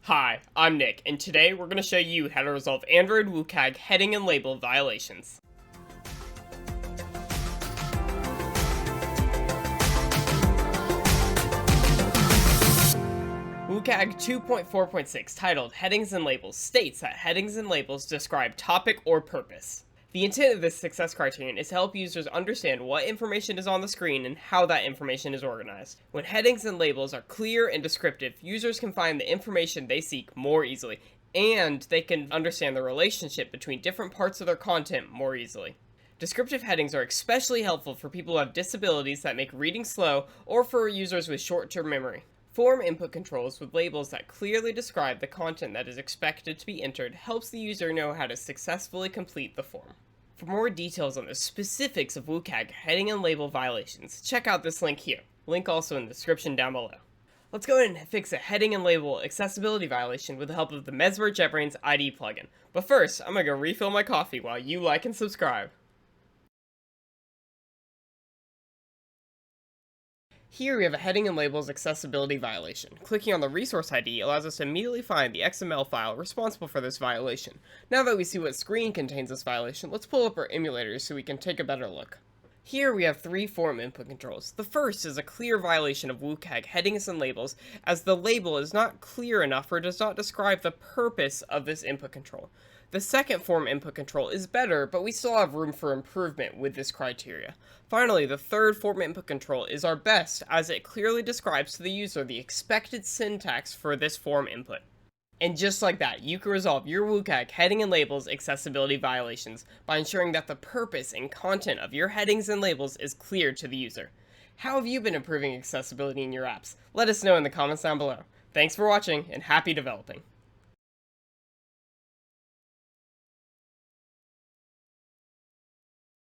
Hi, I'm Nick, and today we're going to show you how to resolve Android WCAG heading and label violations. WCAG 2.4.6, titled Headings and Labels, states that headings and labels describe topic or purpose. The intent of this success criterion is to help users understand what information is on the screen and how that information is organized. When headings and labels are clear and descriptive, users can find the information they seek more easily, and they can understand the relationship between different parts of their content more easily. Descriptive headings are especially helpful for people who have disabilities that make reading slow, or for users with short-term memory. Form input controls with labels that clearly describe the content that is expected to be entered helps the user know how to successfully complete the form. For more details on the specifics of WCAG heading and label violations, check out this link here. Link also in the description down below. Let's go ahead and fix a heading and label accessibility violation with the help of the Mesmer JetBrains IDE plugin. But first, I'm gonna go refill my coffee while you like and subscribe. Here we have a heading and labels accessibility violation. Clicking on the resource ID allows us to immediately find the XML file responsible for this violation. Now that we see what screen contains this violation, let's pull up our emulators so we can take a better look. Here we have three form input controls. The first is a clear violation of WCAG headings and labels, as the label is not clear enough or does not describe the purpose of this input control. The second form input control is better, but we still have room for improvement with this criteria. Finally, the third form input control is our best, as it clearly describes to the user the expected syntax for this form input. And just like that, you can resolve your WCAG heading and labels accessibility violations by ensuring that the purpose and content of your headings and labels is clear to the user. How have you been improving accessibility in your apps? Let us know in the comments down below. Thanks for watching, and happy developing!